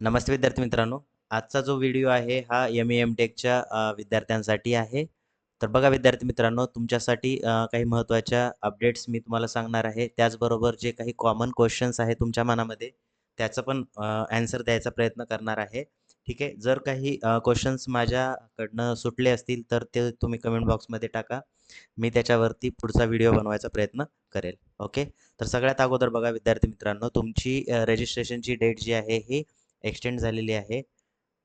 नमस्ते विद्यार्थी मित्रांनो. आजचा जो व्हिडिओ आहे हा एम टेकच्या विद्यार्थ्यांसाठी आहे. तर बघा विद्यार्थी मित्रांनो, तुमच्यासाठी काही महत्त्वाच्या अपडेट्स मी तुम्हाला सांगणार आहे. त्याचबरोबर जे काही कॉमन क्वेश्चन्स आहेत तुमच्या मनामध्ये त्याचं पण ॲन्सर द्यायचा प्रयत्न करणार आहे. ठीक आहे. जर काही क्वेश्चन्स माझ्याकडनं सुटले असतील तर ते तुम्ही कमेंट बॉक्समध्ये टाका. मी त्याच्यावरती पुढचा व्हिडिओ बनवायचा प्रयत्न करेल. ओके. तर सगळ्यात अगोदर बघा विद्यार्थी मित्रांनो, तुमची रजिस्ट्रेशनची डेट जी आहे ही एक्सटेंड झालेली आहे.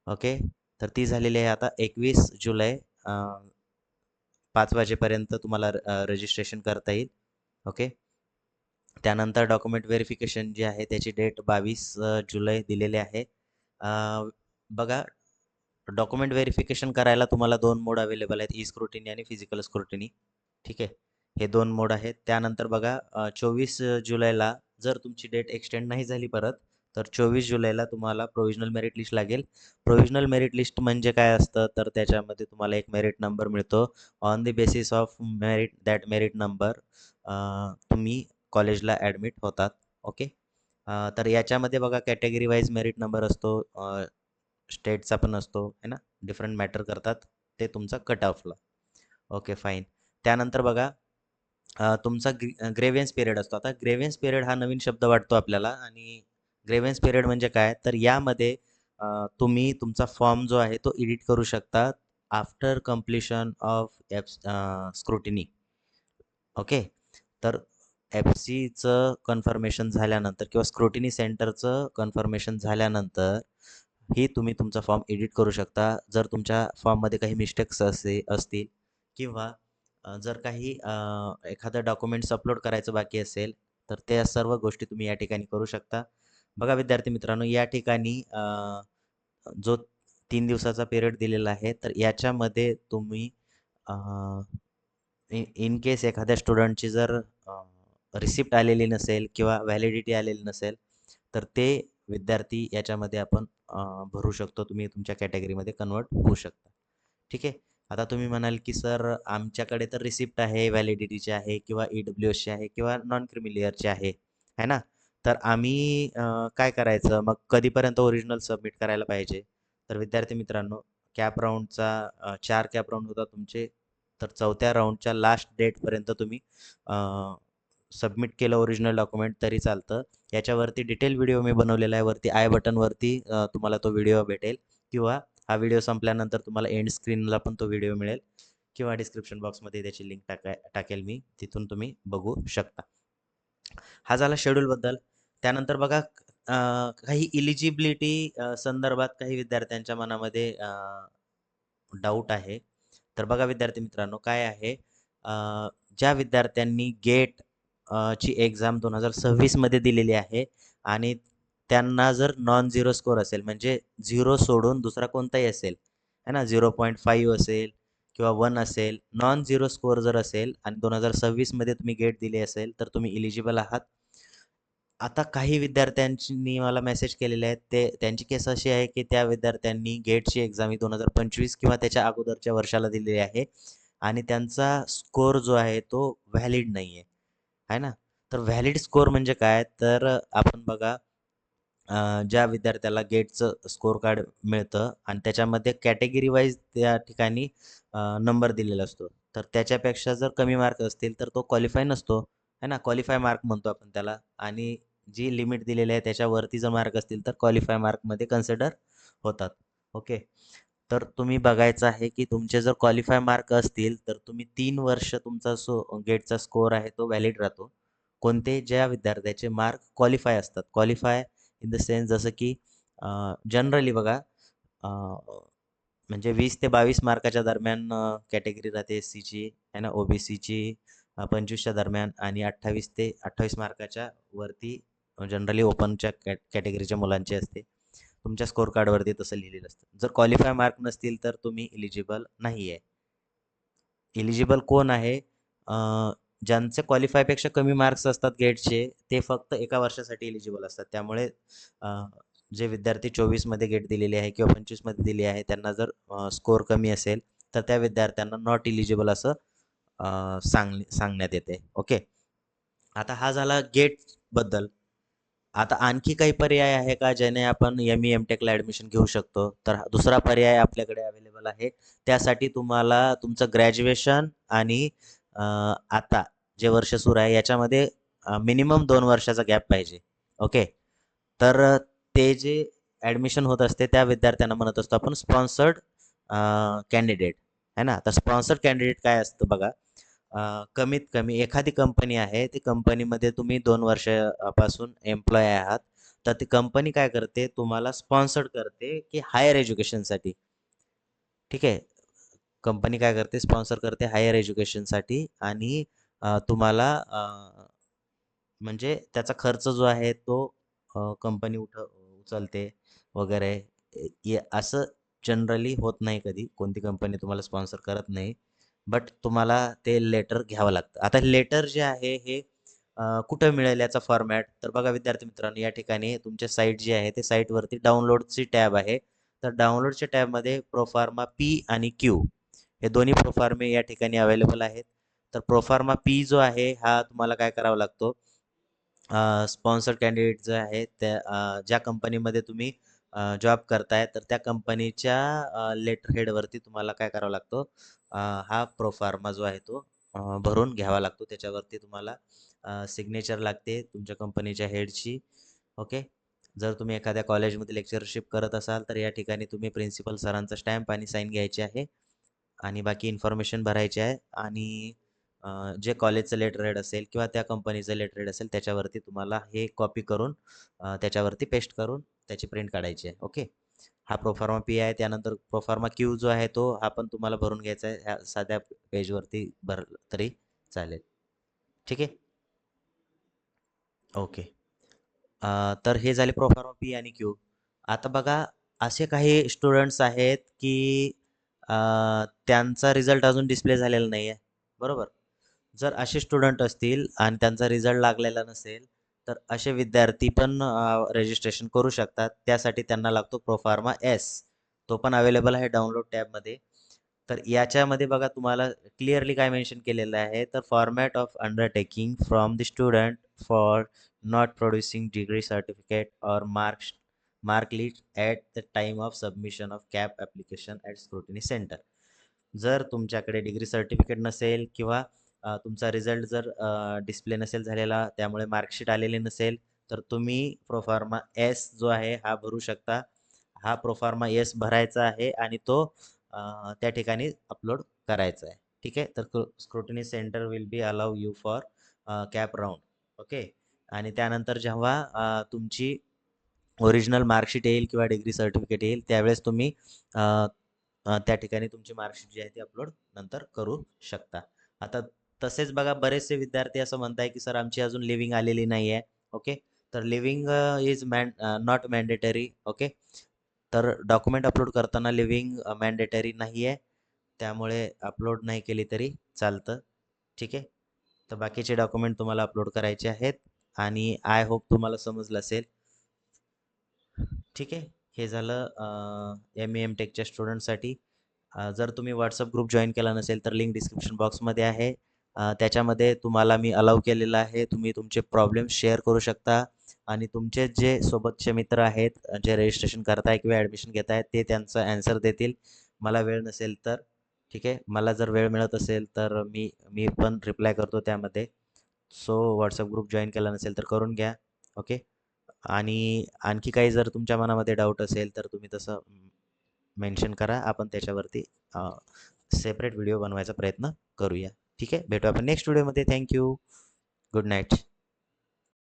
ओके. तर ती झालेली आहे आता 21 जुलै 5 वाजेपर्यंत तुम्हाला रजिस्ट्रेशन करता येईल. ओके. त्यानंतर डॉक्युमेंट व्हेरिफिकेशन जी आहे त्याची डेट 22 जुलै दिलेली आहे. अ, बघा, डॉक्युमेंट व्हेरिफिकेशन करायला तुम्हाला 2 मोड अवेलेबल आहेत. ई स्क्रुटिनी आणि फिजिकल स्क्रुटिनी. ठीक आहे. हे 2 मोड आहेत. त्यानंतर बघा 24 जुलैला जर तुमची डेट एक्सटेंड नाही झाली परत, तर 24 जुलैला तुम्हाला प्रोव्हिजनल मेरिट लिस्ट लागेल. प्रोव्हिजनल मेरिट लिस्ट म्हणजे काय असतं, तर त्याच्यामध्ये तुम्हाला एक मेरिट नंबर मिळतो. On the basis of merit number तुम्ही कॉलेजला ॲडमिट होतात. ओके. तर याच्यामध्ये बघा कॅटेगरी वाईज मेरिट नंबर असतो. स्टेटचा पण असतो आहे ना, डिफरंट मॅटर करतात ते तुमचा कट ऑफला. Okay, fine. त्यानंतर बघा तुमचा ग्रेव्हियन्स पिरियड असतो. आता ग्रेव्हियन्स पिरियड हा नवीन शब्द वाटतो आपल्याला आणि ग्रेव्हियन्स पिरियड म्हणजे काय, तर यामध्ये तुम्ही तुमचा फॉर्म जो आहे तो एडिट करू शकता after completion of scrutiny. Okay. तर एफ सीचं कन्फर्मेशन झाल्यानंतर किंवा स्क्रुटिनी सेंटरचं कन्फर्मेशन झाल्यानंतर ही तुम्ही तुमचा फॉर्म एडिट करू शकता. जर तुमच्या फॉर्ममध्ये काही मिस्टेक्स असतील किंवा जर काही एखादं डॉक्युमेंट्स अपलोड करायचं बाकी असेल, तर त्या सर्व गोष्टी तुम्ही या ठिकाणी करू शकता. बघा विद्यार्थी मित्रांनो, या ठिकाणी जो 3 दिवसाचा पिरियड दिलेला आहे, तर याच्यामध्ये तुम्ही इन केस एखाद्या स्टुडंटची जर रिसिप्ट आलेली नसेल किंवा व्हॅलिडिटी आलेली नसेल, तर ते विद्यार्थी याच्यामध्ये आपण भरू शकतो. तुम्ही तुमच्या कॅटेगरीमध्ये कन्व्हर्ट होऊ शकता. ठीक आहे. आता तुम्ही म्हणाल, की "सर, आमच्याकडे तर रिसिप्ट आहे, व्हॅलिडिटीची आहे किंवा ई-डब्ल्यू-एसची आहे किंवा नॉन क्रिमी आहे." आहे ना? तर आम्ही काय करायचं? मग कधीपर्यंत ओरिजिनल सबमिट करायला पाहिजे? तर विद्यार्थी मित्रांनो, कॅप राउंडचा 4 कॅप राउंड होतात तुमचे. तर 4थ्या राउंडच्या लास्ट डेटपर्यंत तुम्ही सबमिट केलं ओरिजिनल डॉक्युमेंट तरी चालतं. याच्यावरती डिटेल व्हिडिओ मी बनवलेला आहे. वरती आय बटनवरती तुम्हाला तो व्हिडिओ भेटेल किंवा हा व्हिडिओ संपल्यानंतर तुम्हाला एंड स्क्रीनला पण तो व्हिडिओ मिळेल किंवा डिस्क्रिप्शन बॉक्समध्ये त्याची लिंक टाकेल मी. तिथून तुम्ही बघू शकता. हा झाला शेड्यूलबद्दल. त्यानंतर बघा काही इलिजिबिलिटी संदर्भात काही विद्यार्थ्यांच्या मनामध्ये डाऊट आहे. तर बघा विद्यार्थी मित्रांनो, काय आहे, ज्या विद्यार्थ्यांनी गेट ची एक्झाम 2026 मध्ये दिलेली आहे आणि त्यांना जर नॉन झिरो स्कोर असेल, म्हणजे 0 सोडून दुसरा कोणताही असेल, है ना, 0.5 असेल किंवा 1 असेल, नॉन झिरो स्कोर जर असेल आणि 2026 मध्ये तुम्ही गेट दिली असेल, तर तुम्ही इलिजिबल आहात. आता काही विद्यार्थ्यांनी मला मेसेज केलेले आहेत. त्यांची केस अशी आहे, की त्या विद्यार्थ्यांनी गेटची एक्झाम ही 2025 किंवा त्याच्या अगोदरच्या वर्षाला दिलेली आहे आणि त्यांचा स्कोर जो आहे तो व्हॅलिड नाही आहे. आहे ना? तर व्हॅलिड स्कोर म्हणजे काय? तर आपण बघा, ज्या विद्यार्थ्याला गेटचं स्कोर कार्ड मिळतं आणि त्याच्यामध्ये कॅटेगरी वाईज त्या ठिकाणी नंबर दिलेला असतो. तर त्याच्यापेक्षा जर कमी मार्क असतील, तर तो क्वालिफाय नसतो. आहे ना? क्वालिफाय मार्क म्हणतो आपण त्याला आणि जी लिमिट दिलेली आहे त्याच्यावरती जर मार्क असतील, तर क्वालिफाय मार्कमध्ये कन्सिडर होतात. ओके. तर तुम्ही बघायचं आहे, की तुमचे जर क्वालिफाय मार्क असतील, तर तुम्ही 3 वर्ष तुमचा गेटचा स्कोर आहे तो व्हॅलिड राहतो. कोणते? ज्या विद्यार्थ्याचे मार्क क्वालिफाय असतात. क्वालिफाय इन द सेन्स जसं की जनरली बघा, अ, म्हणजे 20 ते 22 मार्काच्या दरम्यान कॅटेगरी राहते एस-सीची आहे ना, ओ-बी-सीची 25च्या दरम्यान आणि 28 ते 28 मार्काच्या वरती जनरली ओपनच्या कॅटेगरीच्या मुलांची असते. तुमच्या स्कोर कार्डवरती तसं लिहिलेलं असतं. जर क्वालिफाय मार्क नसतील तर तुम्ही इलिजिबल नाही आहे. इलिजिबल कोण आहे? अ, ज्यांचे क्वालिफायपेक्षा कमी मार्क्स असतात गेटचे, ते फक्त एका वर्षासाठी इलिजिबल असतात. त्यामुळे अ, जे विद्यार्थी 24 मध्ये गेट दिलेली आहे किंवा 25 मध्ये दिली आहे, त्यांना जर स्कोर कमी असेल, तर त्या विद्यार्थ्यांना नॉट इलिजिबल असं सांगण्यात येते. ओके. आता हा झाला गेटबद्दल. आता आणखी काही पर्याय आहे का ज्याने आपण एम टेकला ॲडमिशन घेऊ शकतो? तर दुसरा पर्याय आपल्याकडे अवेलेबल आहे. त्यासाठी तुम्हाला तुमचं ग्रॅज्युएशन आणि आता जे वर्ष सुरू आहे याच्यामध्ये मिनिमम 2 वर्षाचा गॅप पाहिजे. ओके. तर ते जे ॲडमिशन होत असते त्या विद्यार्थ्यांना म्हणत असतो आपण स्पॉन्सर्ड कॅन्डिडेट आहे ना. तर स्पॉन्सर्ड कॅन्डिडेट काय असतं बघा. कमीत कमी एखादी कंपनी आहे, ती कंपनीमध्ये तुम्ही 2 वर्षापासून एम्प्लॉय आहात. तर ती कंपनी काय करते, तुम्हाला स्पॉन्सर्ड करते, की हायर एज्युकेशनसाठी. ठीक आहे. कंपनी काय करते, स्पॉन्सर करते हायर एज्युकेशनसाठी आणि तुम्हाला म्हणजे त्याचा खर्च जो आहे तो कंपनी उचलते वगैरे. असं जनरली होत नाही कधी. कोणती कंपनी तुम्हाला स्पॉन्सर करत नाही. बट तुम्हाला ते लेटर घ्यावं लागतं. आता लेटर जे आहे हे कुठं मिळेल याचा फॉर्मॅट? तर बघा विद्यार्थी मित्रांनो, या ठिकाणी तुमच्या साईट जी आहे, ते साईटवरती डाउनलोडची टॅब आहे. तर डाउनलोडच्या टॅबमध्ये प्रोफार्मा पी आणि क्यू हे दोन्ही प्रोफार्मे या ठिकाणी अवेलेबल आहेत. तर प्रोफार्मा पी जो आहे हा तुम्हाला काय करावा लागतो, स्पॉन्सर्ड कॅन्डिडेट जे आहे त्या ज्या कंपनीमध्ये तुम्ही जॉब करताय तर त्या कंपनीच्या लेटर हेडवरती तुम्हाला काय करावा लागतो, हा प्रोफार्मा जो आहे तो भरून घ्यावा लागतो. त्याच्यावरती तुम्हाला सिग्नेचर लागते तुमच्या कंपनीच्या हेडची. ओके. जर तुम्ही एखाद्या कॉलेजमध्ये लेक्चरशिप करत असाल तर या ठिकाणी तुम्ही प्रिन्सिपल सरांचा स्टॅम्प आणि साईन घ्यायची आहे आणि बाकी इन्फॉर्मेशन भरायची आहे आणि जे कॉलेजचं लेटर हेड असेल किंवा त्या कंपनीचं लेटर हेड असेल त्याच्यावरती तुम्हाला हे कॉपी करून त्याच्यावरती पेस्ट करून त्याची प्रिंट काढायची आहे. ओके. हा प्रोफार्मा पी आहे. त्यानंतर प्रोफार्मा क्यू जो आहे तो हा पण तुम्हाला भरून घ्यायचा आहे. ह्या साध्या पेजवरती भरलं तरी चालेल. ठीक आहे. ओके. तर हे झाले प्रोफार्मा पी आणि क्यू. आता बघा असे काही स्टुडंट्स आहेत की अ, त्यांचा रिझल्ट अजून डिस्प्ले झालेला नाही आहे. बरोबर. जर असे स्टुडंट असतील आणि त्यांचा रिझल्ट लागलेला नसेल, तर असे विद्यार्थी पण रजिस्ट्रेशन करू शकतात. त्यासाठी त्यांना लागतो प्रोफार्मा एस. तो पण अवेलेबल आहे डाउनलोड टॅबमध्ये. तर याच्यामध्ये बघा तुम्हाला क्लिअरली काय मेन्शन केलेलं आहे, तर format of undertaking from the student for not producing degree certificate or mark list at the time of submission of CAP application at scrutiny centre. जर तुमच्याकडे डिग्री सर्टिफिकेट नसेल किंवा तुमचा रिझल्ट जर डिस्प्ले नसेल झालेला, त्यामुळे मार्कशीट आलेली नसेल, तर तुम्ही प्रोफार्मा एस जो आहे हा भरू शकता. हा प्रोफार्मा एस भरायचा आहे आणि तो त्या ठिकाणी अपलोड करायचा आहे. ठीक आहे. तर scrutiny centre will be allow you for cap round. Okay. आणि त्यानंतर जेव्हा तुमची ओरिजिनल मार्कशीट येईल किंवा डिग्री सर्टिफिकेट येईल त्यावेळेस तुम्ही अ, त्या ठिकाणी तुमची मार्कशीट जी आहे ती अपलोड नंतर करू शकता. आता तसेच बघा बरेचसे विद्यार्थी असं म्हणताय की सर आमची अजून लिव्हिंग आलेली नाही आहे. ओके. तर living is not mandatory. Okay. तर डॉक्युमेंट अपलोड करताना लिव्हिंग मॅन्डेटरी नाही आहे. त्यामुळे अपलोड नाही केली तरी चालतं. ठीक आहे. तर बाकीचे डॉक्युमेंट तुम्हाला अपलोड करायचे आहेत आणि आय होप तुम्हाला समजलं असेल. ठीक आहे. हे झालं एम टेकच्या स्टुडंटसाठी. जर तुम्ही WhatsApp ग्रुप जॉइन केला नसेल तर लिंक डिस्क्रिप्शन बॉक्समध्ये आहे. त्याच्यामध्ये तुम्हाला मी अलाउ केलेलं आहे. तुम्ही तुमचे प्रॉब्लेम शेअर करू शकता आणि तुमचे जे सोबतचे मित्र आहेत, जे रजिस्ट्रेशन करताय किंवा ॲडमिशन घेत आहेत, ते त्यांचं ॲन्सर देतील. मला वेळ नसेल तर. ठीक आहे. मला जर वेळ मिळत असेल तर मी मी पण रिप्लाय करतो त्यामध्ये. सो WhatsApp ग्रुप जॉइन केला नसेल तर करून घ्या. ओके. आणि आणखी काही जर तुमच्या मनामध्ये डाऊट असेल तर तुम्ही तसं मेन्शन करा. आपण त्याच्यावरती सेपरेट व्हिडिओ बनवायचा प्रयत्न करूया. ठीक आहे. भेटू आपण नेक्स्ट व्हिडिओमध्ये. Thank you. Good night.